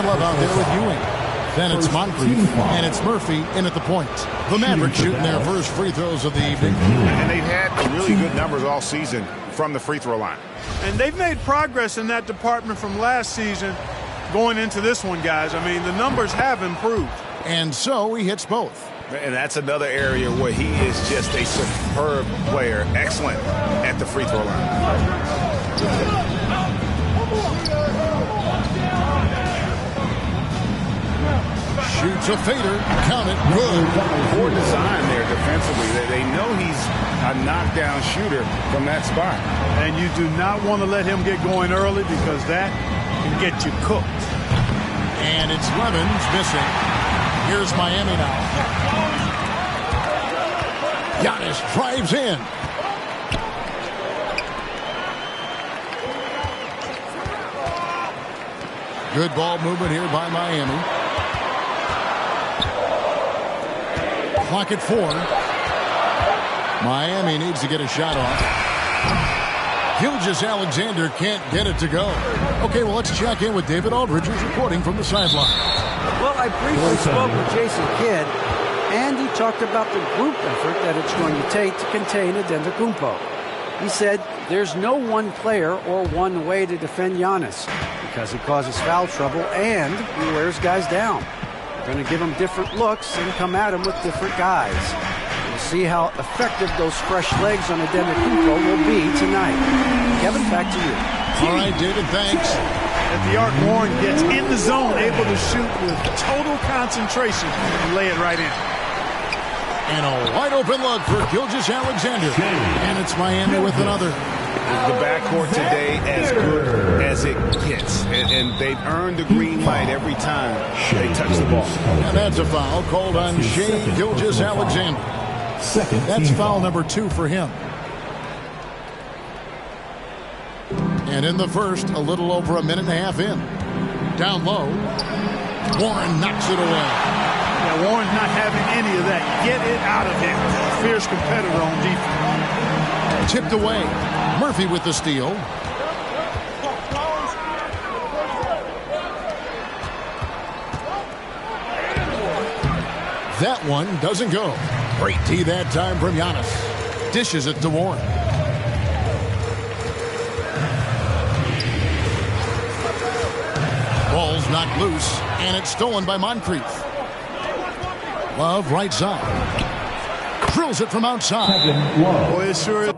Love out there with Ewing. Then it's Moncrief, and it's Murphy in at the point. The Mavericks shooting their first free throws of the evening. And they've had really good numbers all season from the free throw line. And they've made progress in that department from last season going into this one, guys. I mean, the numbers have improved. And so he hits both. And that's another area where he is just a superb player. Excellent at the free throw line. Shoots a fader. Count it. Good. Poor design there defensively. They know he's a knockdown shooter from that spot. And you do not want to let him get going early because that can get you cooked. And it's Levens missing. Here's Miami now. Giannis drives in. Good ball movement here by Miami. Clock at 4. Miami needs to get a shot off. Gilgeous-Alexander can't get it to go. Okay, well, let's check in with David Aldridge, who's reporting from the sideline. Well, I briefly spoke with Jason Kidd, and he talked about the group effort that it's going to take to contain Antetokounmpo. He said there's no one player or one way to defend Giannis because he causes foul trouble and he wears guys down. We're going to give him different looks and come at him with different guys. We'll see how effective those fresh legs on Antetokounmpo will be tonight. Kevin, back to you. All right, David, thanks. At the arc, Warren gets in the zone, able to shoot with total concentration and lay it right in. And a wide open look for Gilgeous-Alexander. And it's Miami with another. The backcourt today as good as it gets. And they've earned the green light every time they touch the ball. And that's a foul called on Shai Gilgeous-Alexander. That's foul number 2 for him. And in the first, a little over a minute and a half in. Down low. Warren knocks it away. Yeah, Warren's not having any of that. Get it out of him. A fierce competitor on defense. Tipped away. Murphy with the steal. That one doesn't go. Great D that time from Giannis. Dishes it to Warren. Ball's knocked loose, and it's stolen by Moncrief. Love right side. Drills it from outside. Boy, it sure is.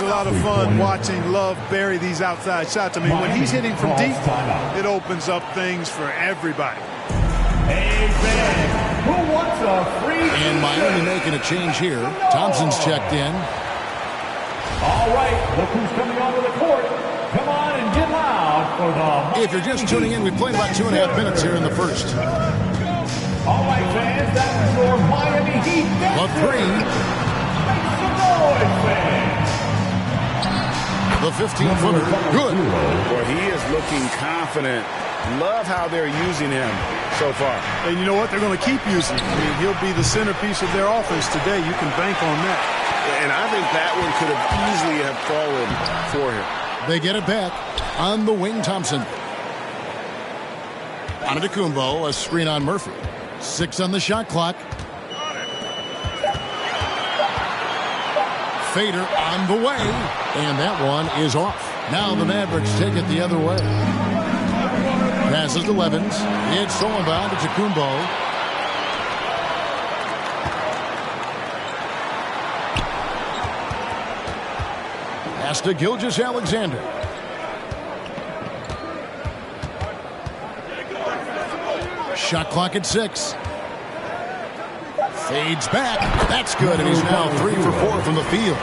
a lot of fun watching Love bury these outside shots. I mean, when he's hitting from deep, it opens up things for everybody. Who wants a free? And Miami making a change here. Thompson's checked in. All right, look who's coming onto the court. Come on and get loud for the... If you're just tuning in, we played about 2.5 minutes here in the first. All right, fans, that was your Miami Heat. The three. Make some noise, fans. The 15-footer. Good. Boy, he is looking confident. Love how they're using him so far. And you know what? They're going to keep using him. I mean, he'll be the centerpiece of their offense today. You can bank on that. And I think that one could have easily have fallen for him. They get it back on the wing. Thompson. Antetokounmpo, a screen on Murphy. 6 on the shot clock. Fader on the way. And that one is off. Now the Mavericks take it the other way. Passes to Levens. It's stolen by Antetokounmpo. Pass to Gilgeous-Alexander. Shot clock at 6. Fades back. That's good, and he's now 3 for 4 from the field.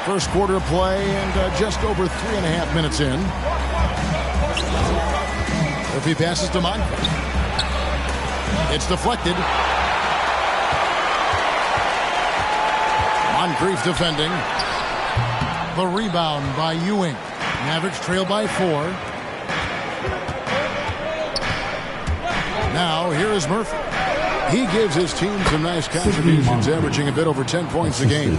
First quarter of play and just over 3.5 minutes in. If he passes to Moncrief. It's deflected. Moncrief defending. The rebound by Ewing. Mavericks trail by 4. Now here is Murphy. He gives his team some nice contributions, averaging a bit over 10 points a game.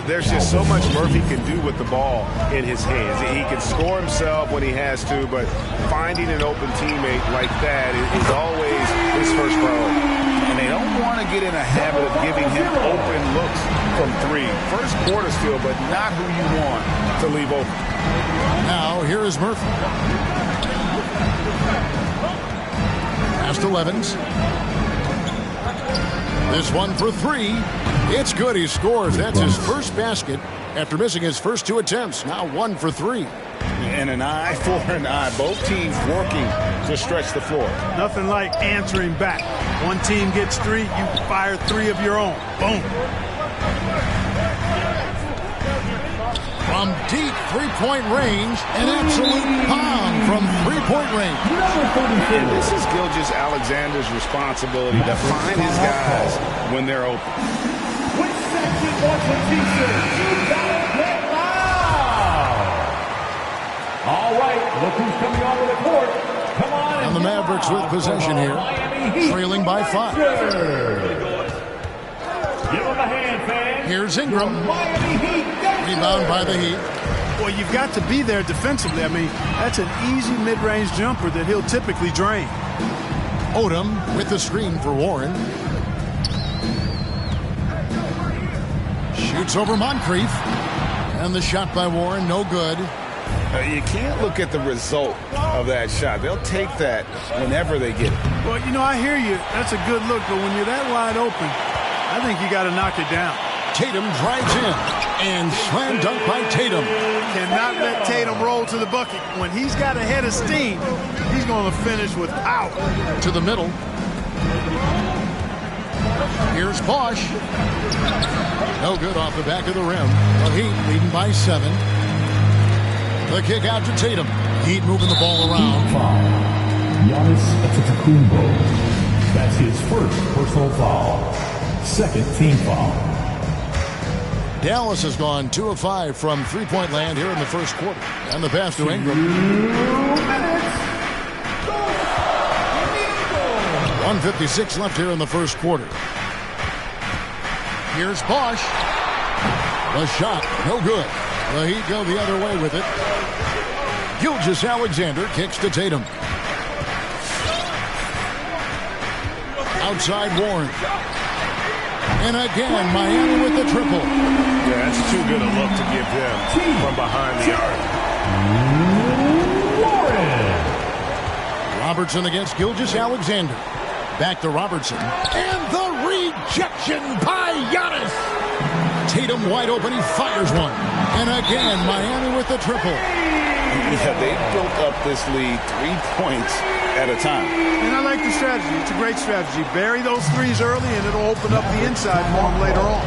There's just so much Murphy can do with the ball in his hands. He can score himself when he has to, but finding an open teammate like that is always his first priority. And they don't want to get in a habit of giving him open looks from 3. First quarter still, but not who you want to leave open. Now here is Murphy. Pass to Levens. This one for 3. It's good. He scores. That's his first basket after missing his first 2 attempts. Now 1 for 3. And an eye for an eye. Both teams working to stretch the floor. Nothing like answering back. One team gets 3, you fire 3 of your own. Boom. From deep three-point range, an absolute bomb from three-point range. And this is Gilgeous-Alexander's responsibility to find his guys when they're open. Which section wants a t-shirt? You gotta get loud! All right, look who's coming onto the court. Come on. And the Mavericks with possession here, trailing by 5. Give him a hand, fans. Here's Ingram. Miami Heat. Rebound by the Heat. Well, you've got to be there defensively. I mean, that's an easy mid-range jumper that he'll typically drain. Odom with the screen for Warren. Shoots over Moncrief. And the shot by Warren, no good. You can't look at the result of that shot. They'll take that whenever they get it. Well, you know, I hear you. That's a good look, but when you're that wide open, I think you got to knock it down. Tatum drives in and slam dunk by Tatum. Cannot let Tatum roll to the bucket. When he's got a head of steam, he's going to finish with power. To the middle. Here's Bosch. No good off the back of the rim. The Heat leading by 7. The kick out to Tatum. Heat moving the ball around. Giannis Antetokounmpo. That's his first personal foul. Second team foul. Dallas has gone 2 of 5 from three-point land here in the first quarter. And the pass to Ingram. 1:56 left here in the first quarter. Here's Bosch. The shot, no good. The Heat go the other way with it. Gilgeous-Alexander kicks to Tatum. Outside Warren. And again, Miami with the triple. Yeah, that's too good a look to give them from behind the arc. Warren. Robertson against Gilgeous-Alexander. Back to Robertson. And the rejection by Giannis. Tatum wide open. He fires one. And again, Miami with the triple. Yeah, they built up this lead 3 points at a time. And I like the strategy. It's a great strategy. Bury those threes early, and it'll open up the inside for them later on.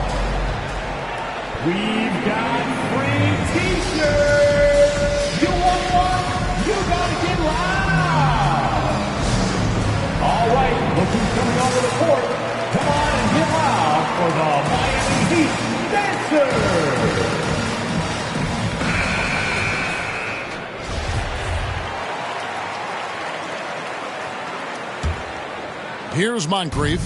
We've got free T-shirts. You want one? You gotta get loud. All right, look who's coming onto the court. Come on and get loud for the Miami Heat Dancers. Here's Moncrief.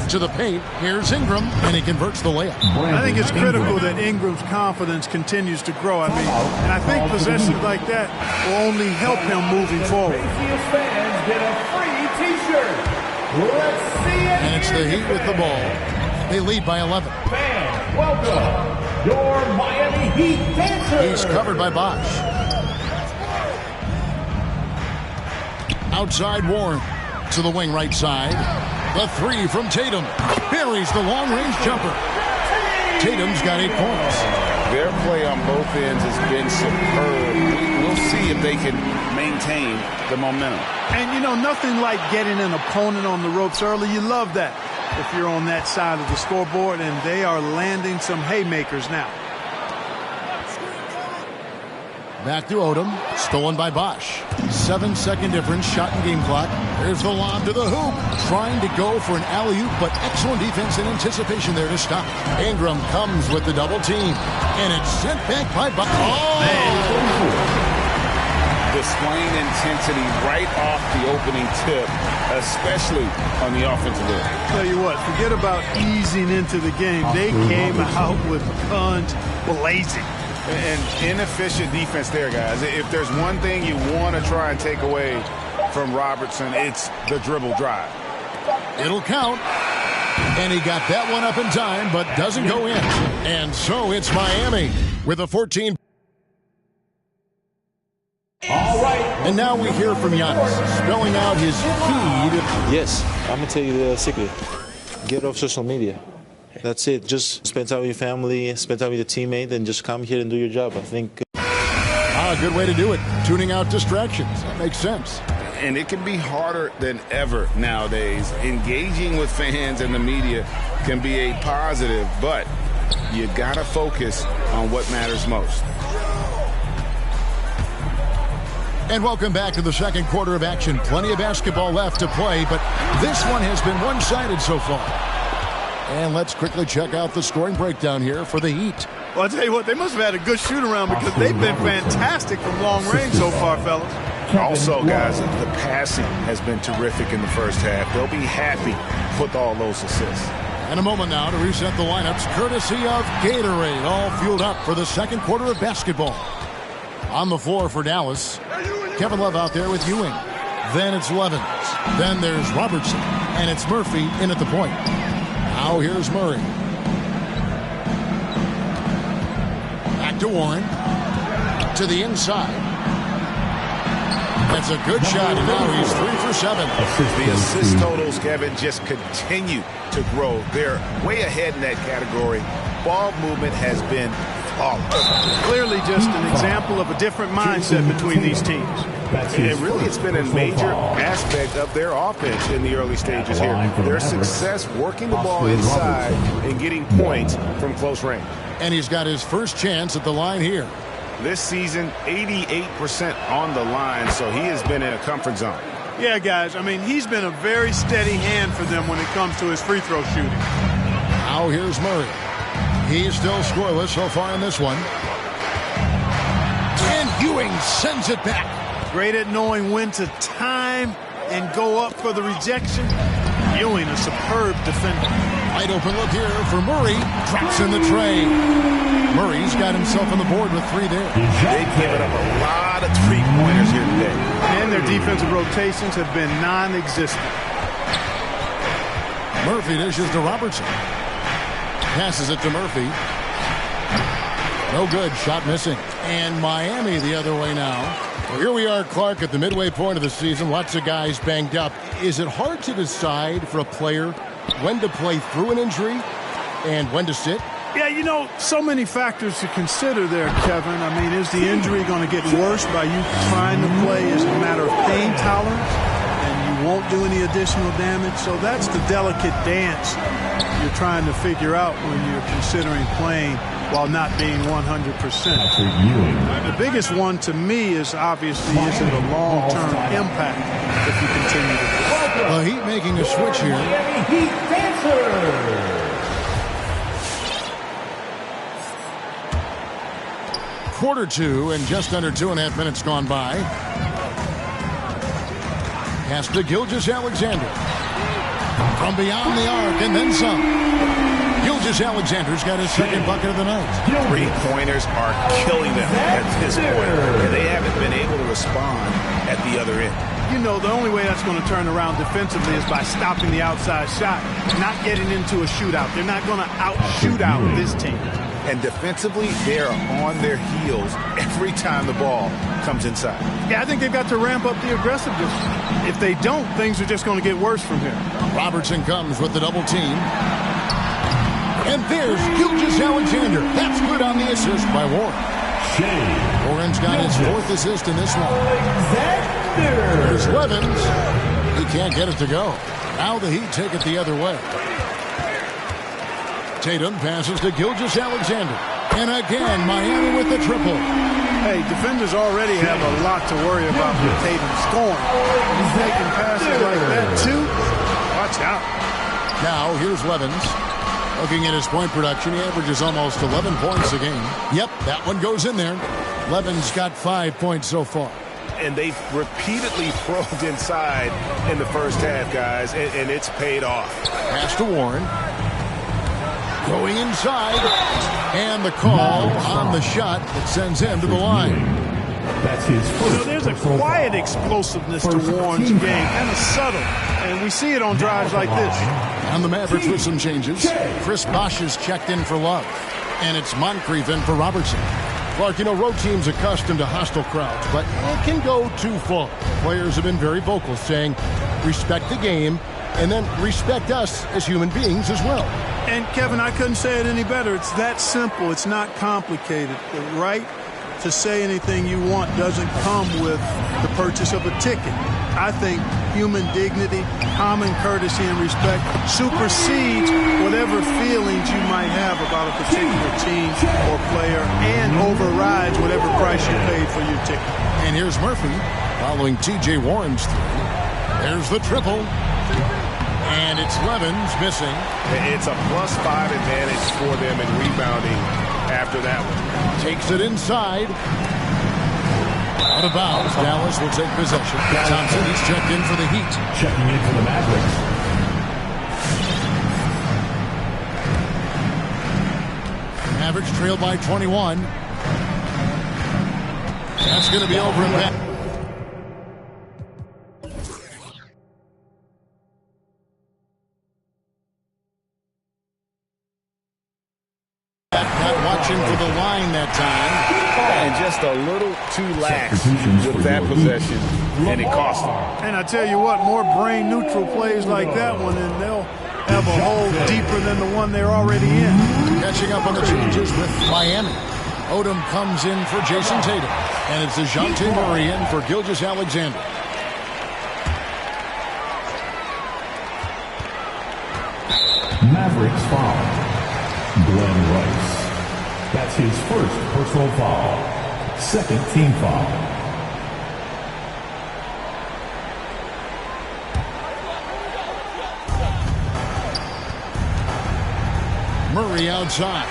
To the paint. Here's Ingram, and he converts the layup. I think it's critical that Ingram's confidence continues to grow. I mean, and I think possessions like that will only help him moving forward. Patriots fans get a free T-shirt. Let's see it. And it's the Heat with the ball. They lead by 11. Fans, welcome your Miami Heat Dancers. He's covered by Bosch. Outside Warren to the wing right side. The three from Tatum. Buries the long-range jumper. Tatum's got 8 points. Their play on both ends has been superb. We'll see if they can maintain the momentum. And, you know, nothing like getting an opponent on the ropes early. You love that if you're on that side of the scoreboard, and they are landing some haymakers now. Back to Odom. Stolen by Bosch. 7-second difference. Shot and game clock. There's the lob to the hoop. Trying to go for an alley-oop, but excellent defense and anticipation there to stop. Ingram comes with the double team. And it's sent back by Bosch. Oh! Displaying intensity right off the opening tip, especially on the offensive end. Tell you what, forget about easing into the game. They came out with guns blazing. And inefficient defense there, guys. If there's one thing you want to try and take away from Robertson, it's the dribble drive. It'll count. And he got that one up in time, but doesn't go in. And so it's Miami with a 14. All right. And now we hear from Giannis, spelling out his key. Yes, I'm going to tell you the secret. Get off social media. That's it. Just spend time with your family, spend time with your teammate, and just come here and do your job. I think. A good way to do it. Tuning out distractions. That makes sense. And it can be harder than ever nowadays. Engaging with fans and the media can be a positive, but you got to focus on what matters most. And welcome back to the second quarter of action. Plenty of basketball left to play, but this one has been one-sided so far. And let's quickly check out the scoring breakdown here for the Heat. Well, I'll tell you what, they must have had a good shoot-around because they've been fantastic from long range so far, fellas. Also, guys, the passing has been terrific in the first half. They'll be happy with all those assists. And a moment now to reset the lineups, courtesy of Gatorade, all fueled up for the second quarter of basketball. On the floor for Dallas, Kevin Love out there with Ewing. Then it's Levens. Then there's Robertson. And it's Murphy in at the point. Now here's Murray. Back to Warren. To the inside. That's a good shot, and now he's 3 for 7. The assist totals, Kevin, just continue to grow. They're way ahead in that category. Ball movement has been flawless. Clearly just an example of a different mindset between these teams. And really, it's been a major aspect of their offense in the early stages here. Their success working the ball inside and getting points from close range. And he's got his first chance at the line here. This season, 88% on the line, so he has been in a comfort zone. Yeah, guys, I mean, he's been a very steady hand for them when it comes to his free throw shooting. Now here's Murray. He's still scoreless so far in this one. And Ewing sends it back. Great at knowing when to time and go up for the rejection. Ewing, a superb defender. Wide open look here for Murray. Drops in the tray. Murray's got himself on the board with 3 there. They've given up a lot of three-pointers here today. And their defensive rotations have been non-existent. Murphy dishes to Robertson. Passes it to Murphy. No good. Shot missing. And Miami the other way now. Well, here we are, Clark, at the midway point of the season. Lots of guys banged up. Is it hard to decide for a player when to play through an injury and when to sit? Yeah, you know, so many factors to consider there, Kevin. I mean, is the injury going to get worse by you trying to play? Is it a matter of pain tolerance and you won't do any additional damage? So that's the delicate dance you're trying to figure out when you're considering playing while not being 100%. The biggest one to me is obviously is it a long-term impact if you continue to do it. Well, Heat making a switch here. Heat dancer. Quarter two and just under 2.5 minutes gone by. Pass to Gilgeous-Alexander. From beyond the arc and then some. Gilgeous-Alexander's got his second bucket of the night. Three-pointers are killing them at this point, and they haven't been able to respond at the other end. You know, the only way that's going to turn around defensively is by stopping the outside shot, not getting into a shootout. They're not going to out-shoot out this team. And defensively, they're on their heels every time the ball comes inside. Yeah, I think they've got to ramp up the aggressiveness. If they don't, things are just going to get worse from here. Robertson comes with the double team. And there's Gilgeous-Alexander. That's good on the assist by Warren. Warren's got his fourth assist in this one. There's Levens. He can't get it to go. Now the Heat take it the other way. Tatum passes to Gilgeous-Alexander. And again, Miami with the triple. Hey, defenders already have a lot to worry about with Tatum scoring. He's making passes like that, too. Watch out. Now, here's Levens. Looking at his point production, he averages almost 11 points a game. Yep, that one goes in there. Levens got 5 points so far. And they've repeatedly probed inside in the first half, guys, and it's paid off. Pass to Warren. Going inside. And the call on the shot that sends him to the line. That's his first. You know, there's a quiet explosiveness to Warren's game, and a subtle. And we see it on drives like this. And the Mavericks with some changes. Chris Bosh is checked in for Love. And it's Moncrief in for Robertson. Clark, you know, road teams accustomed to hostile crowds, but it can go too far. Players have been very vocal, saying, respect the game, and then respect us as human beings as well. And, Kevin, I couldn't say it any better. It's that simple. It's not complicated. The right to say anything you want doesn't come with the purchase of a ticket. I think human dignity, common courtesy, and respect supersedes whatever feelings you might have about a particular team or player and overrides whatever price you paid for your ticket. And here's Murphy following T.J. Warren's three. There's the triple. And it's Levens missing. It's a +5 advantage for them in rebounding after that one. Takes it inside. Out of bounds. Dallas will take possession. Thompson, he's checked in for the Heat. Checking in for the Mavericks. Mavericks trail by 21. That's going to be over and back. Not watching for the line that time. And just a little too lax with that possession, and it cost them. And I tell you what, more brain-neutral plays like that one, and they'll have a hole deeper than the one they're already in. Catching up on the changes with Miami. Odom comes in for Jason Tatum. And it's DeJounte Murray in for Gilgeous-Alexander. Mavericks foul. Glenn Rice. That's his first personal foul. Second team foul. Murray outside.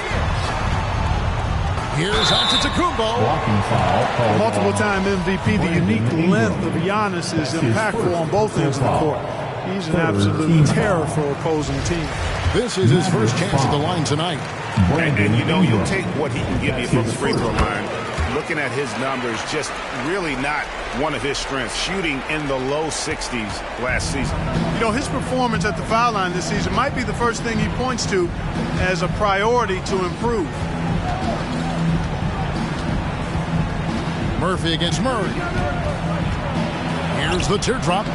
Here's Antetokounmpo. Blocking foul. Multiple-time MVP. The unique length of Giannis is impactful on both ends of the court. He's an absolute terror for opposing teams. This is his first chance at the line tonight. And you know, you'll take what he can give you from the free throw line. Looking at his numbers, just really not one of his strengths. Shooting in the low 60s last season. You know, his performance at the foul line this season might be the first thing he points to as a priority to improve. Murphy against Murray. Here's the teardrop.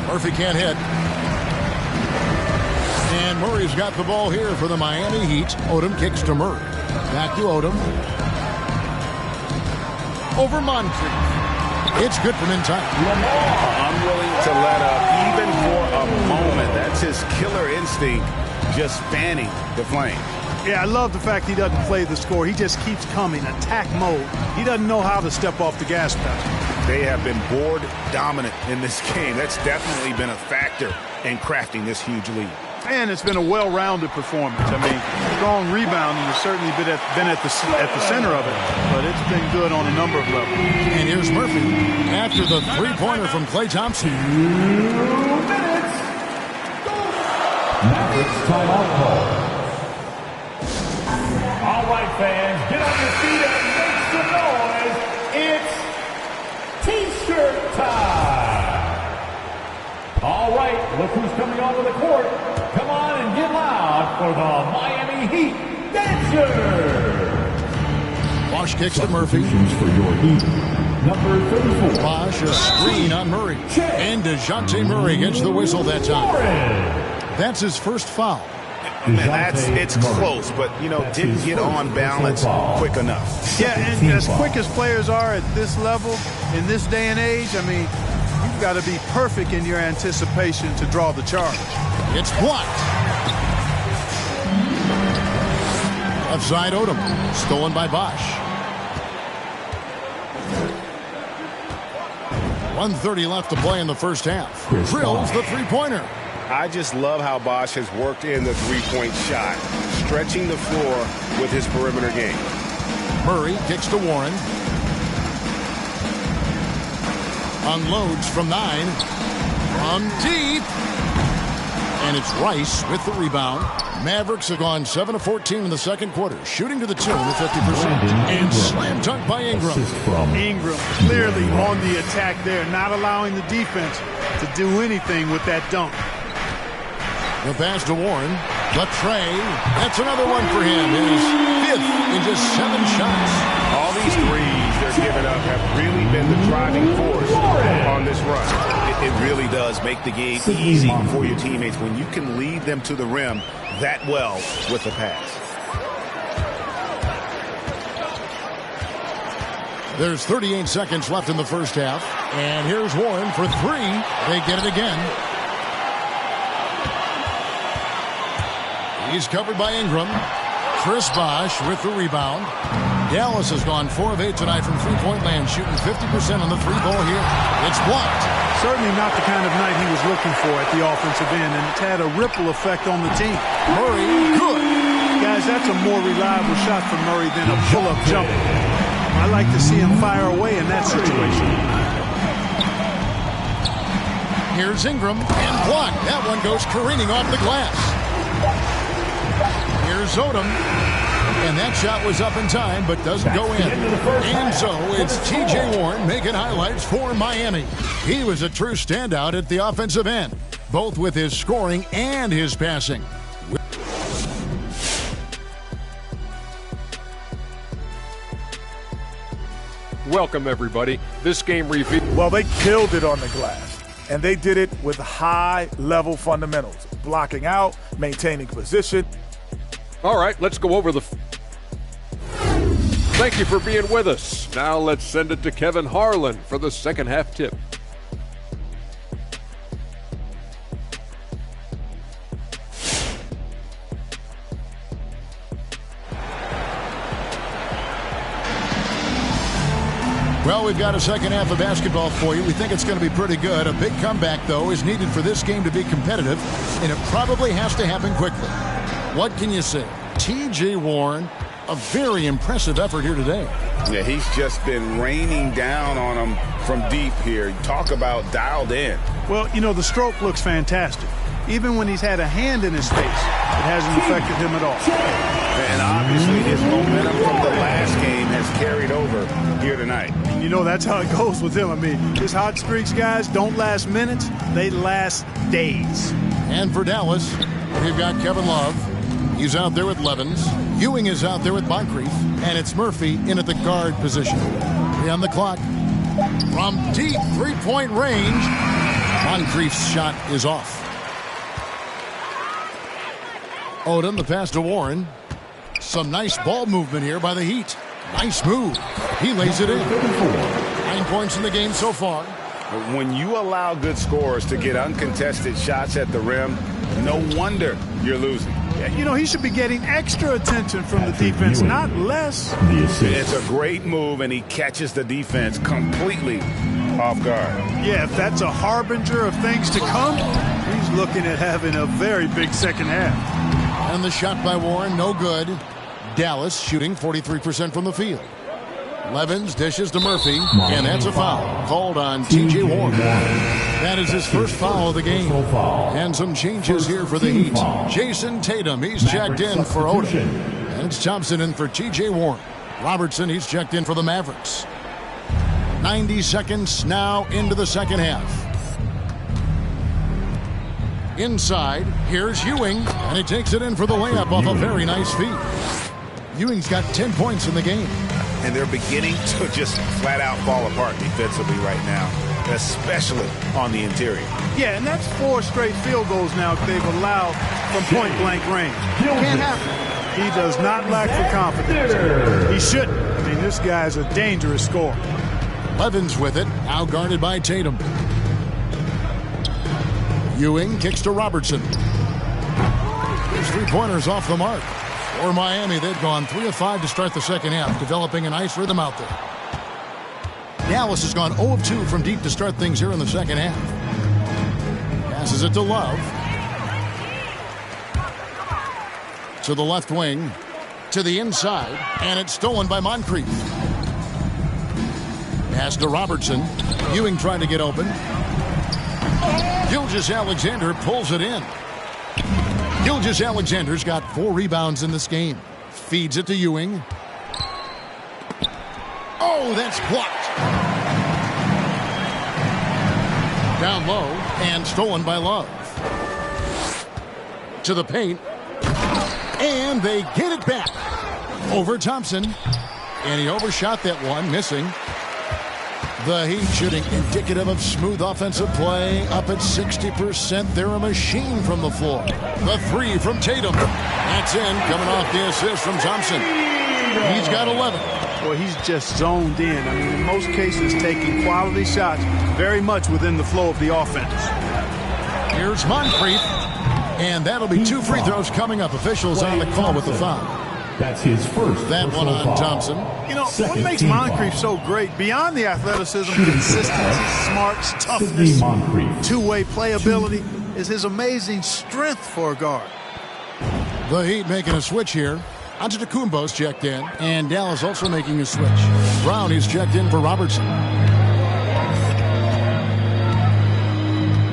Murphy can't hit. And Murray's got the ball here for the Miami Heat. Odom kicks to Murray. Back to Odom. Over Moncrief. It's good from inside. Unwilling to let up even for a moment. That's his killer instinct, just fanning the flame. Yeah, I love the fact he doesn't play the score. He just keeps coming, attack mode. He doesn't know how to step off the gas pedal. They have been board dominant in this game. That's definitely been a factor in crafting this huge lead. And it's been a well-rounded performance. I mean, strong rebounding has certainly been at the center of it, but it's been good on a number of levels. And here's Murphy after the three-pointer from Klay Thompson. 2 minutes. Mavericks timeout call. All right, fans, get on your feet and make some noise. It's T-shirt time. All right, look who's coming onto the court. Come on and get loud for the Miami Heat Dancers. Bosh kicks to Murphy. For your Heat, number 34. Bosh, a screen on Murray. And DeJounte Murray gets the whistle that time. That's his first foul. Man, it's close, but, didn't get on balance quick enough. Yeah, and as quick as players are at this level, in this day and age, I mean, you've got to be perfect in your anticipation to draw the charge. It's blocked. Left side Odom. Stolen by Bosh. 1:30 left to play in the first half. Drills the three-pointer. I just love how Bosh has worked in the three-point shot, stretching the floor with his perimeter game. Murray kicks to Warren. Unloads from 9. From deep. And it's Rice with the rebound. Mavericks have gone 7 of 14 in the second quarter, shooting to the tune of 50%. And slam dunk by Ingram. Ingram clearly on the attack there, not allowing the defense to do anything with that dunk. The pass to Warren. Latrey. That's another one for him. His 5th in just 7 shots. All these threes they're giving up have really been the driving force on this run. It really does make the game easy for your teammates when you can lead them to the rim that well with the pass. There's 38 seconds left in the first half. And here's Warren for 3. They get it again. He's covered by Ingram. Chris Bosh with the rebound. Dallas has gone 4 of 8 tonight from three-point land, shooting 50% on the three ball here. It's blocked. Certainly not the kind of night he was looking for at the offensive end, and it's had a ripple effect on the team. Murray, good. Guys, that's a more reliable shot for Murray than a pull-up jumper. I like to see him fire away in that situation. Here's Ingram, and blocked. That one goes careening off the glass. Here's Odom, and that shot was up in time, but doesn't go in. And so it's TJ Warren making highlights for Miami. He was a true standout at the offensive end, both with his scoring and his passing. Welcome, everybody. This game review. Well, they killed it on the glass, and they did it with high-level fundamentals. Blocking out, maintaining position. All right, let's go over the... Thank you for being with us. Now let's send it to Kevin Harlan for the second half tip. Well, we've got a second half of basketball for you. We think it's going to be pretty good. A big comeback, though, is needed for this game to be competitive, and it probably has to happen quickly. What can you say? TJ Warren, a very impressive effort here today. Yeah, he's just been raining down on them from deep here. Talk about dialed in. Well, the stroke looks fantastic. Even when he's had a hand in his face, it hasn't affected him at all. And obviously his momentum from the last game has carried over here tonight. And that's how it goes with him. I mean, his hot streaks, guys, don't last minutes. They last days. And for Dallas, we've got Kevin Love. He's out there with Levens. Ewing is out there with Moncrief. And it's Murphy in at the guard position. 3 on the clock. From deep three-point range, Moncrief's shot is off. Odom, the pass to Warren. Some nice ball movement here by the Heat. Nice move. He lays it in. 9 points in the game so far. When you allow good scorers to get uncontested shots at the rim, no wonder you're losing. You know, he should be getting extra attention from the defense, not less. It's a great move, and he catches the defense completely off guard. Yeah, if that's a harbinger of things to come, he's looking at having a very big second half. And the shot by Warren, no good. Dallas shooting 43% from the field. Levens dishes to Murphy, and that's a foul called on T.J. Warren. That is his first foul of the game. And some changes here for the Heat. Jason Tatum, he's checked in for Odom. And it's Thompson in for T.J. Warren. Robertson, he's checked in for the Mavericks. 90 seconds now into the second half. Inside, here's Ewing, and he takes it in for the layup off a very nice feed. Ewing's got 10 points in the game. And they're beginning to just flat out fall apart defensively right now, especially on the interior. Yeah, and that's 4 straight field goals now they've allowed from point-blank range. Can't happen. He does not lack for confidence. He shouldn't. I mean, this guy's a dangerous scorer. Levens with it, now guarded by Tatum. Ewing kicks to Robertson. His three-pointers off the mark. For Miami, they've gone 3 of 5 to start the second half, developing a nice rhythm out there. Dallas has gone 0 of 2 from deep to start things here in the second half. Passes it to Love. To the left wing. To the inside. And it's stolen by Moncrief. Pass to Robertson. Ewing trying to get open. Gilgeous-Alexander pulls it in. Gilgeous-Alexander's got 4 rebounds in this game. Feeds it to Ewing. Oh, that's blocked. Down low and stolen by Love. To the paint. And they get it back. Over Thompson. And he overshot that one, missing. The Heat shooting indicative of smooth offensive play, up at 60%. They're a machine from the floor. The 3 from Tatum. That's in, coming off the assist from Thompson. He's got 11. Well, he's just zoned in. I mean, in most cases, taking quality shots very much within the flow of the offense. Here's Moncrief. And that'll be 2 free throws coming up. Officials on the call with the foul. That's his first. That one on foul. Thompson. You know, what makes Moncrief so great, beyond the athleticism, consistency, smarts, toughness, two-way playability, is his amazing strength for a guard. The Heat making a switch here. Antetokounmpo's checked in, and Dallas also making a switch. Brown, he's checked in for Robertson.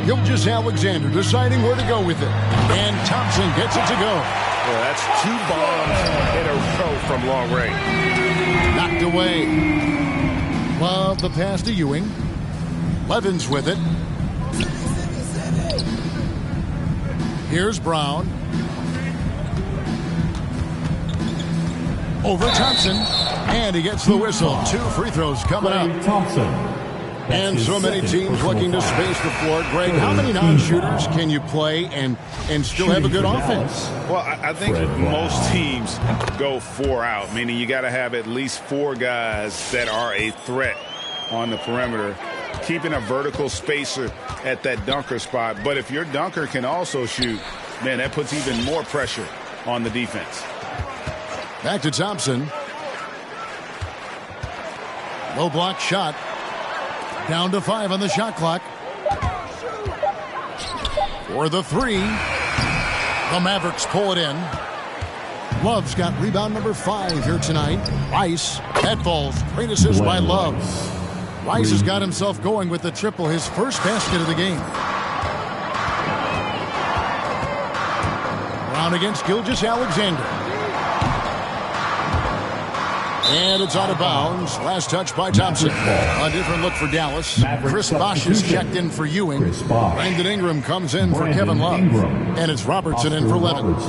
Gilgeous-Alexander deciding where to go with it. And Thompson gets it to go. Well, that's 2 bombs in a row from long range. Knocked away. Love the pass to Ewing. Levens with it. Here's Brown. Over Thompson. And he gets the whistle. 2 free throws coming up. Thompson. And so many teams looking to space the floor. Greg, how many non-shooters can you play and still have a good offense? Well, I think most teams go 4 out, meaning you got to have at least 4 guys that are a threat on the perimeter, keeping a vertical spacer at that dunker spot. But if your dunker can also shoot, man, that puts even more pressure on the defense. Back to Thompson. Low block shot. Down to 5 on the shot clock. For the 3. The Mavericks pull it in. Love's got rebound number 5 here tonight. Rice. That falls. Great assist by Love. Rice has got himself going with the triple, his first basket of the game. Brown against Gilgeous-Alexander. And it's out of bounds. Last touch by Thompson. A different look for Dallas. Chris Bosh is checked in for Ewing. Brandon Ingram comes in for Kevin Love. And it's Robertson in for Levens.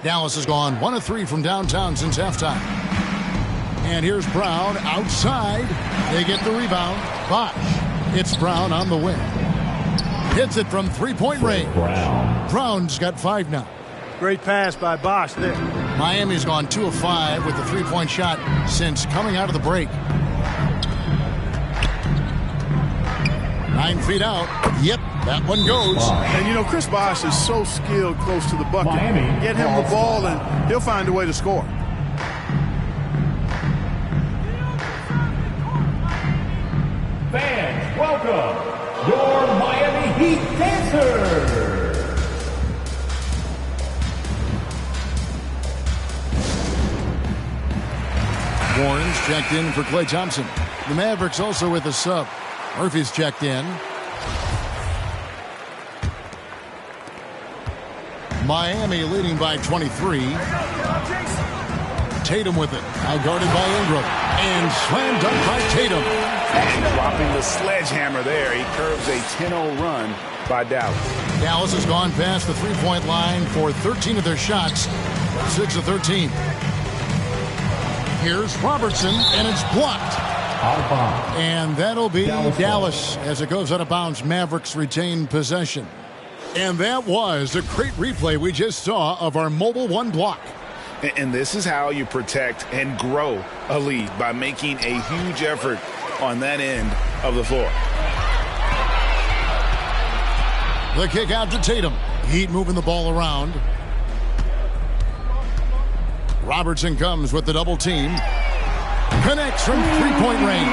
Dallas has gone 1 of 3 from downtown since halftime. And here's Brown outside. They get the rebound. Bosh. It's Brown on the wing. Hits it from three-point range. Brown's got 5 now. Great pass by Bosh there. Miami's gone 2 of 5 with the three-point shot since coming out of the break. 9 feet out. Yep, that one goes. And, you know, Chris Bosh is so skilled close to the bucket. Get him the ball, and he'll find a way to score. Fans, welcome your Miami Heat dancers. Warren's checked in for Klay Thompson. The Mavericks also with a sub. Murphy's checked in. Miami leading by 23. Tatum with it. Now guarded by Ingram. And slam dunk by Tatum. And dropping the sledgehammer there. He curves a 10-0 run by Dallas. Dallas has gone past the three-point line for 13 of their shots. 6 of 13. Here's Robertson, and it's blocked. Out of bounds. And that'll be Dallas as it goes out of bounds. Mavericks retain possession. And that was a great replay we just saw of our Mobile One block. And this is how you protect and grow a lead, by making a huge effort on that end of the floor. The kick out to Tatum. Heat moving the ball around. Robertson comes with the double team. Connects from three-point range.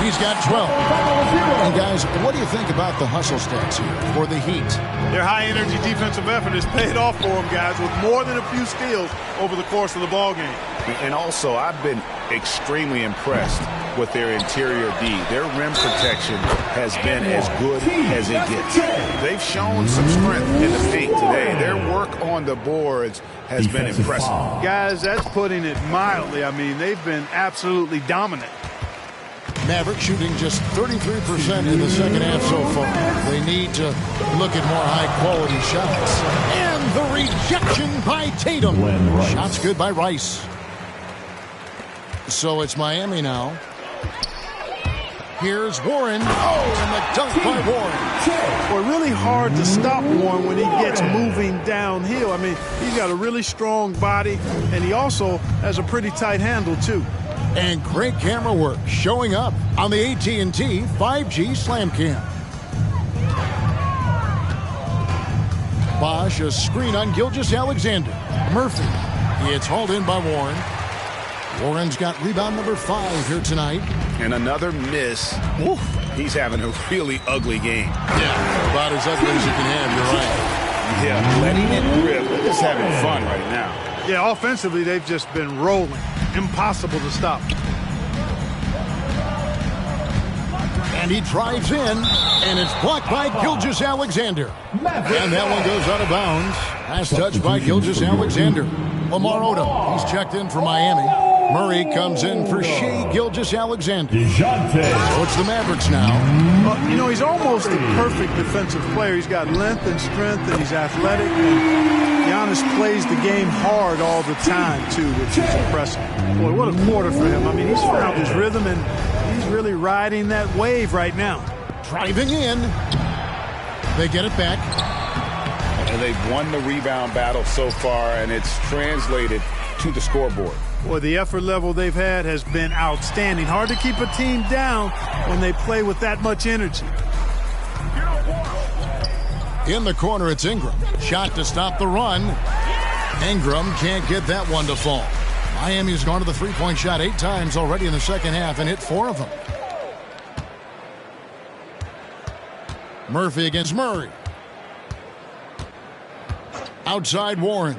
He's got 12. And guys, what do you think about the hustle stats here for the Heat? Their high-energy defensive effort has paid off for them, guys, with more than a few steals over the course of the ballgame. And also, I've been extremely impressed with their interior D. Their rim protection has been as good as it gets. They've shown some strength in the paint today. Their work on the boards has been impressive. Guys, that's putting it mildly. I mean, they've been absolutely dominant. Maverick shooting just 33% in the second half so far. They need to look at more high-quality shots. And the rejection by Tatum. Shots good by Rice. So it's Miami now. Here's Warren. Oh, and the dunk by Warren. Boy, really hard to stop Warren when he gets moving downhill. I mean, he's got a really strong body, and he also has a pretty tight handle, too. And great camera work showing up on the AT&T 5G Slam Cam. Bosh, a screen on Gilgeous-Alexander. Murphy. It's hauled in by Warren. Warren's got rebound number 5 here tonight. And another miss. Oof. He's having a really ugly game. Yeah, about as ugly as you can have, you're right. Yeah, letting it rip. They're just having fun right now. Yeah, offensively, they've just been rolling. Impossible to stop. And he drives in, and it's blocked by Gilgeous-Alexander. And that one goes out of bounds. Last touch by Gilgeous-Alexander. Lamar Odom, he's checked in for Miami. Murray comes in for Shai Gilgeous-Alexander. So it's the Mavericks now. Well, you know, he's almost a perfect defensive player. He's got length and strength, and he's athletic. And Giannis plays the game hard all the time, too, which is impressive. Boy, what a quarter for him. I mean, he's found his rhythm, and he's really riding that wave right now. Driving in. They get it back. And they've won the rebound battle so far, and it's translated to the scoreboard. Boy, the effort level they've had has been outstanding. Hard to keep a team down when they play with that much energy. In the corner, it's Ingram. Shot to stop the run. Ingram can't get that one to fall. Miami's gone to the three-point shot 8 times already in the second half and hit 4 of them. Murphy against Murray. Outside Warren.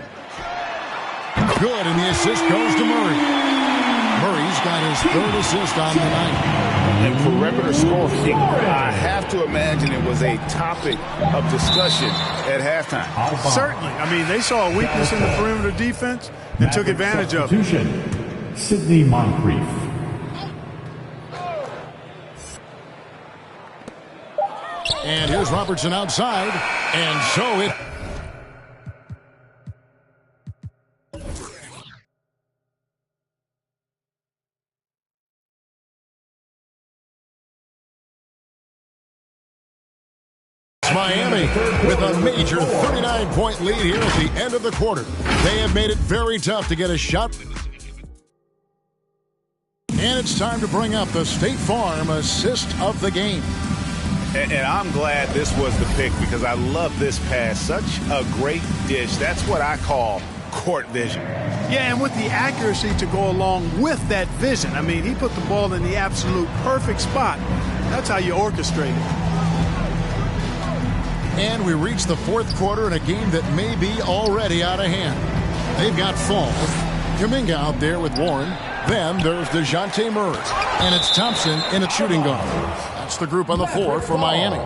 Good, and the assist goes to Murray. Murray's got his 3rd assist on the night. And perimeter scoring, I have to imagine it was a topic of discussion at halftime. Certainly. I mean, they saw a weakness in the perimeter defense and took advantage of it. Sidney Moncrief. And here's Robertson outside. And so it... Miami with a major 39-point lead here at the end of the quarter. They have made it very tough to get a shot. And it's time to bring up the State Farm assist of the game. And I'm glad this was the pick because I love this pass. Such a great dish. That's what I call court vision. Yeah, and with the accuracy to go along with that vision. I mean, he put the ball in the absolute perfect spot. That's how you orchestrate it. And we reach the fourth quarter in a game that may be already out of hand. They've got Fall, Kuminga out there with Warren. Then there's DeJounte Murray. And it's Thompson in a shooting guard. That's the group on the floor for Miami.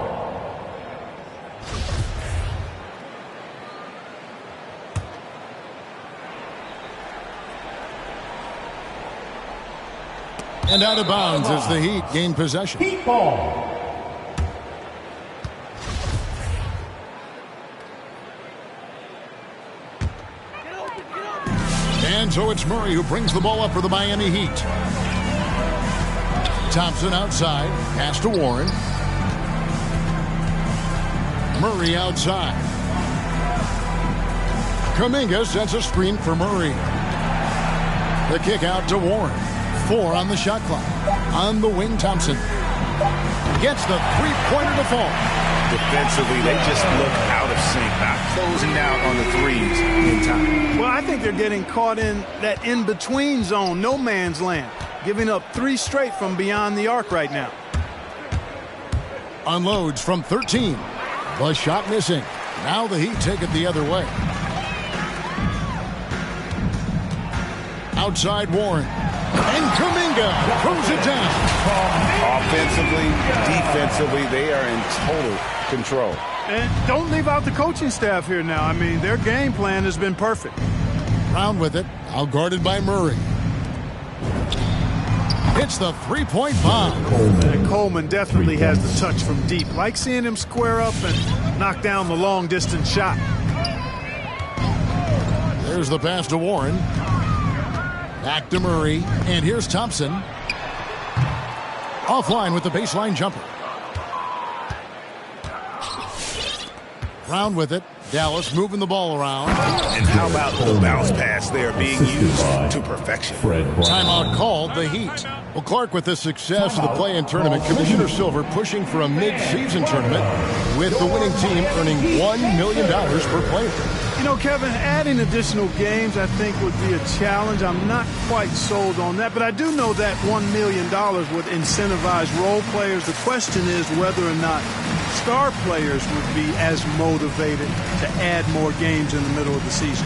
And out of bounds as the Heat gain possession. Heat ball. And so it's Murray who brings the ball up for the Miami Heat. Thompson outside, pass to Warren. Murray outside. Kuminga sets a screen for Murray. The kick out to Warren. 4 on the shot clock. On the wing, Thompson gets the three-pointer to fall. Defensively, they just look out of sync, not closing out on the threes in time. Well, I think they're getting caught in that in-between zone, no man's land, giving up 3 straight from beyond the arc right now. Unloads from 13. The shot missing. Now the Heat take it the other way. Outside Warren. And Kuminga throws it down. Offensively, defensively, they are in total control. And don't leave out the coaching staff here now. I mean, their game plan has been perfect. Brown with it, out guarded by Murray. Hits the three-point bomb. And Coleman definitely has the touch from deep. Like seeing him square up and knock down the long-distance shot. There's the pass to Warren. Back to Murray. And here's Thompson. Offline with the baseline jumper. Brown with it. Dallas moving the ball around. And how about the bounce pass there being used to perfection? Timeout called, the Heat. Well, Clark, with the success of the play-in tournament, Commissioner Silver pushing for a mid-season tournament with the winning team earning $1 million per player. You know, Kevin, adding additional games I think would be a challenge. I'm not quite sold on that, but I do know that $1 million would incentivize role players. The question is whether or not star players would be as motivated to add more games in the middle of the season.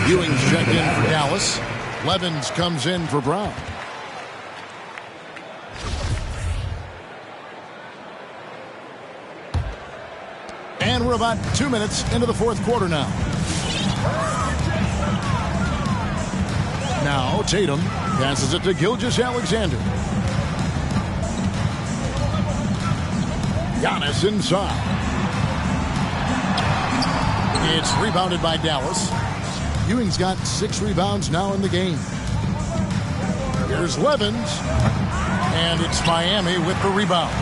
Ewing's checked in for Dallas. Levens comes in for Brown. And we're about 2 minutes into the fourth quarter now. Now Tatum passes it to Gilgeous-Alexander. Giannis inside. It's rebounded by Dallas. Ewing's got 6 rebounds now in the game. Here's Levens. And it's Miami with the rebound.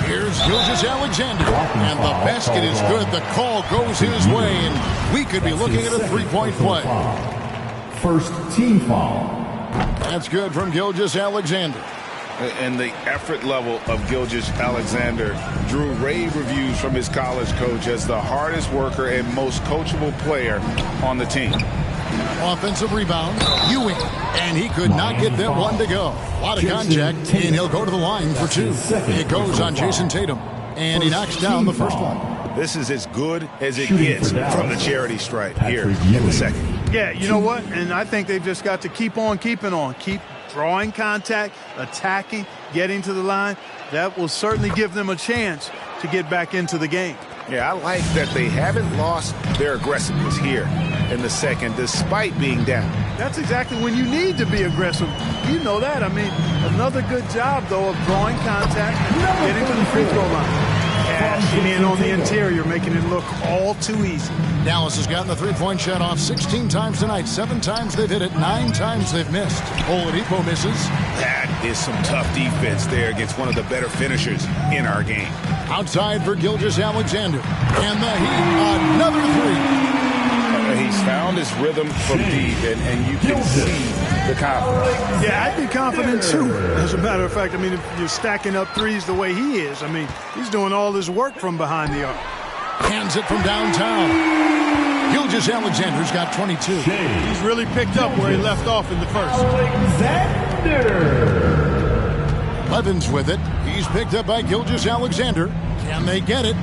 Here's Gilgeous-Alexander. And the basket is good. The call goes his way. And we could be looking at a three-point play. First team foul. That's good from Gilgeous-Alexander. And the effort level of Gilgeous-Alexander drew rave reviews from his college coach as the hardest worker and most coachable player on the team. Offensive rebound, Ewing, and he could not get that one to go. A lot of contact, and he'll go to the line for 2. It goes on Jason Tatum, and he knocks down the first one. This is as good as it gets from the charity stripe here in the second. Yeah, you know what? And I think they've just got to keep on keeping on. Keep drawing contact, attacking, getting to the line. That will certainly give them a chance to get back into the game. Yeah, I like that they haven't lost their aggressiveness here in the second despite being down. That's exactly when you need to be aggressive. You know that. I mean, another good job, though, of drawing contact and getting to the free throw line. Cashing in on the interior, making it look all too easy. Dallas has gotten the three-point shot off 16 times tonight. 7 times they've hit it, 9 times they've missed. Oladipo misses. That is some tough defense there against one of the better finishers in our game. Outside for Gilgeous-Alexander. And the Heat, another three. He's found his rhythm from deep, and you can see the confidence. Yeah, I'd be confident too. As a matter of fact, I mean, if you're stacking up threes the way he is, I mean, he's doing all his work from behind the arc. Hands it from downtown. Gilgeous-Alexander's got 22. He's really picked up where he left off in the first. Levins with it. He's picked up by Gilgeous-Alexander. Can they get it?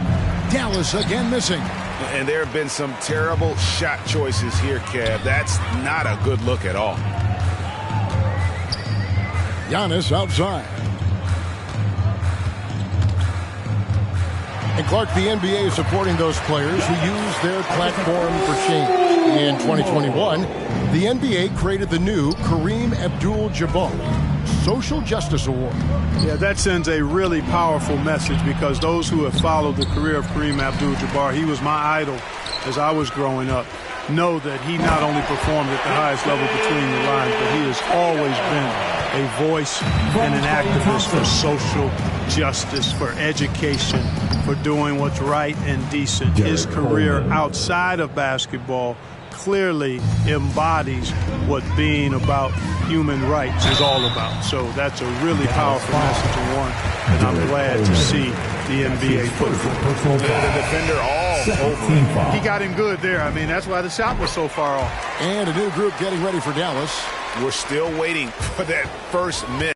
Dallas again missing. And there have been some terrible shot choices here, Kev. That's not a good look at all. Giannis outside. And Clark, the NBA is supporting those players who use their platform for change. In 2021, the NBA created the new Kareem Abdul-Jabbar Social Justice Award. Yeah, that sends a really powerful message because those who have followed the career of Kareem Abdul-Jabbar, he was my idol as I was growing up, know that he not only performed at the highest level between the lines, but he has always been a voice and an activist for social justice, for education, for doing what's right and decent. His career outside of basketball clearly embodies what being about human rights is all about. So that's a really powerful message of one, and I'm glad to see the NBA put forth. The defender all over. He got him good there. I mean, that's why the shot was so far off. And a new group getting ready for Dallas. We're still waiting for that first minute.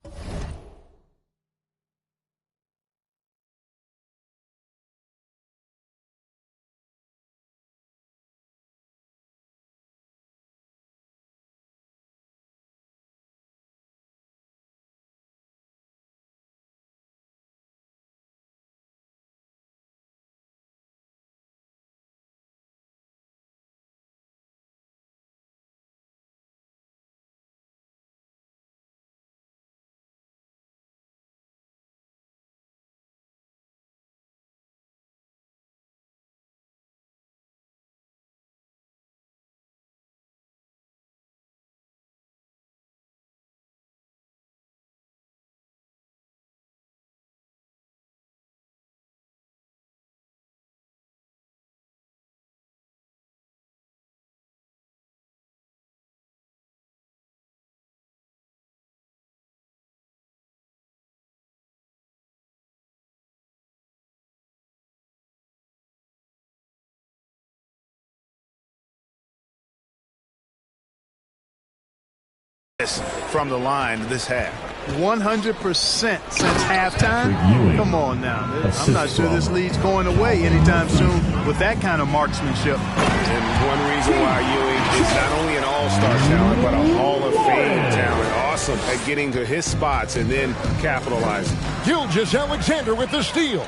From the line this half. 100% since halftime. Come on now. I'm not sure this lead's going away anytime soon with that kind of marksmanship. And one reason why Ewing is not only an all-star talent, but a Hall of Fame talent. Awesome at getting to his spots and then capitalizing. Gilgeous-Alexander with the steal.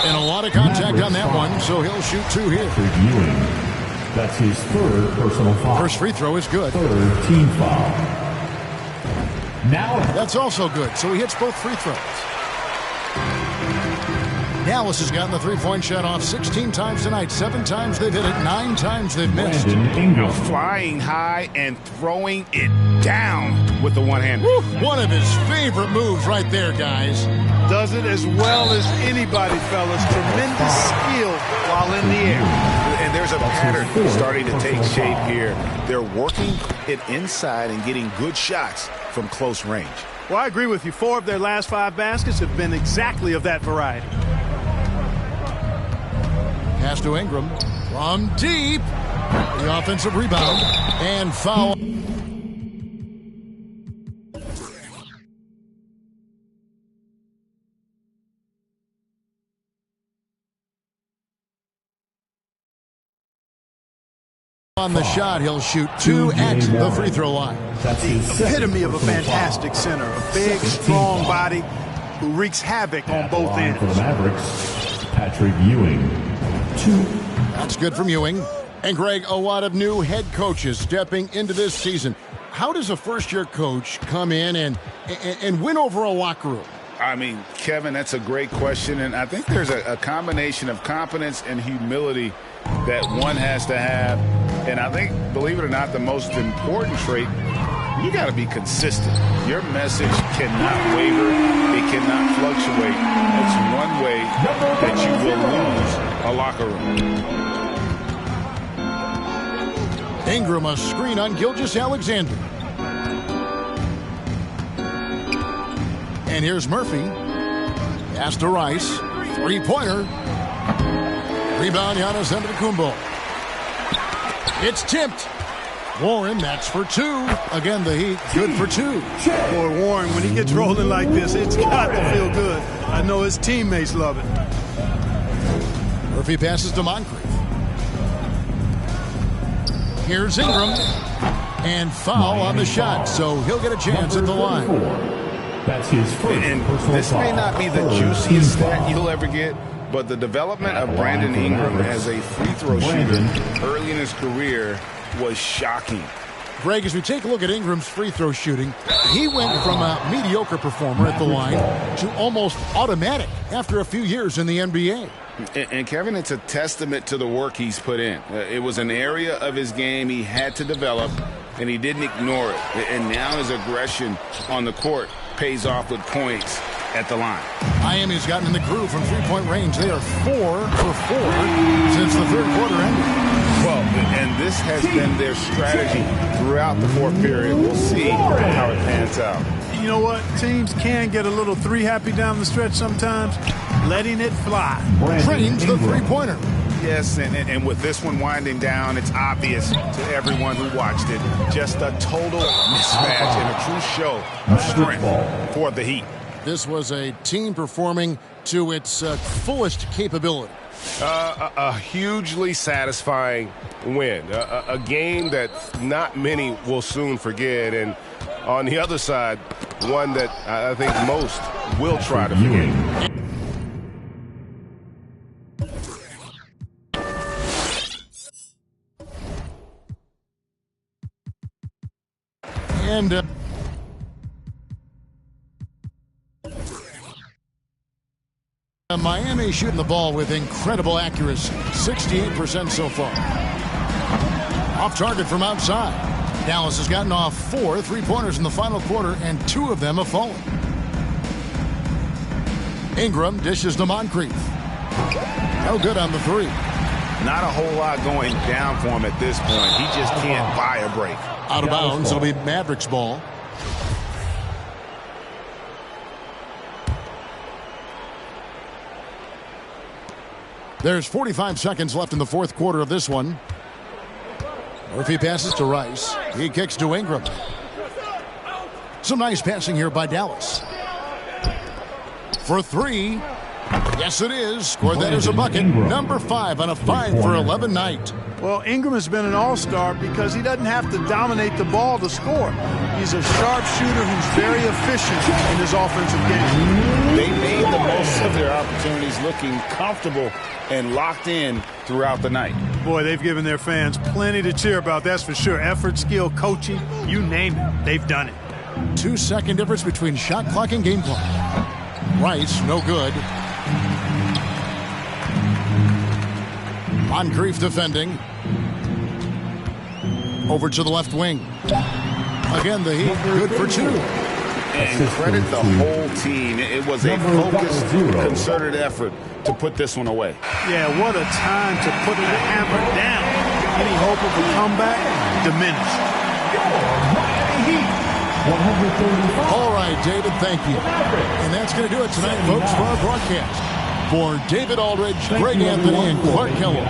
And a lot of contact on that one, so he'll shoot 2 here. That's his third personal foul. First free throw is good. Third team foul. Now that's also good, so he hits both free throws. Dallas has gotten the three-point shot off 16 times tonight. 7 times they've hit it, 9 times they've missed. Flying high and throwing it down with the one-hand. One of his favorite moves right there, guys. Does it as well as anybody, fellas. Tremendous skill while in the air. And there's a pattern starting to take shape here. They're working it inside and getting good shots from close range. Well, I agree with you. 4 of their last 5 baskets have been exactly of that variety. Pass to Ingram from deep. The offensive rebound and foul. On the shot, he'll shoot 2 at the free throw line. That's the epitome of a fantastic center. A big, strong body who wreaks havoc on both ends. For the Mavericks, Patrick Ewing. 2. That's good from Ewing. And Greg, a lot of new head coaches stepping into this season. How does a first-year coach come in and win over a locker room? I mean, Kevin, that's a great question, and I think there's a combination of confidence and humility that one has to have. And I think, believe it or not, the most important trait, you got to be consistent. Your message cannot waver. It cannot fluctuate. That's one way that you will lose a locker room. Ingram, a screen on Gilgeous-Alexander. And here's Murphy. Pass to Rice. Three-pointer. Rebound, Giannis Antetokounmpo. It's tipped. Warren, that's for two. Again, the Heat, good for two. Boy, Warren, when he gets rolling like this, it's got to feel good. I know his teammates love it. Murphy passes to Moncrief. Here's Ingram. And foul on the shot, so he'll get a chance at the line. That's his first. And this may not be the juiciest stat you'll ever get, but the development of Brandon Ingram as a free throw shooter early in his career was shocking. Greg, as we take a look at Ingram's free throw shooting, he went from a mediocre performer at the line to almost automatic after a few years in the NBA. And Kevin, it's a testament to the work he's put in. It was an area of his game he had to develop, and he didn't ignore it. And now his aggression on the court pays off with points at the line. Miami's gotten in the groove from three-point range. They are 4 for 4 since the third quarter ended. Well, and this has been their strategy throughout the fourth period. We'll see how it pans out. You know what? Teams can get a little three-happy down the stretch sometimes. Letting it fly. Trains the three-pointer. Yes, and with this one winding down, it's obvious to everyone who watched it. Just a total mismatch and a true show of strength for the Heat. This was a team performing to its fullest capability. A hugely satisfying win. A game that not many will soon forget. And on the other side, one that I think most will try to forget. And Miami shooting the ball with incredible accuracy, 68% so far. Off target from outside. Dallas has gotten off 4 three-pointers in the final quarter, and 2 of them have fallen. Ingram dishes to Moncrief. No good on the three. Not a whole lot going down for him at this point. He just can't buy a break. Out of bounds, it'll be Mavericks ball. There's 45 seconds left in the fourth quarter of this one. Murphy passes to Rice. He kicks to Ingram. Some nice passing here by Dallas. For 3. Yes, it is. Scored that as a bucket. Number 5 on a 5 for 11 night. Well, Ingram has been an all-star because he doesn't have to dominate the ball to score. He's a sharp shooter who's very efficient in his offensive game. They made the most of their opportunities, looking comfortable and locked in throughout the night. Boy, they've given their fans plenty to cheer about, that's for sure. Effort, skill, coaching, you name it, they've done it. 2-second difference between shot clock and game clock. Rice, no good. Moncrief defending. Over to the left wing. Again, the Heat good for 2. And credit the whole team. It was a focused, concerted effort to put this one away. Yeah, what a time to put the hammer down. Any hope of a comeback diminished. All right, David, thank you. And that's going to do it tonight, folks, for our broadcast. For David Aldridge, Greg Anthony, and Clark Kellogg.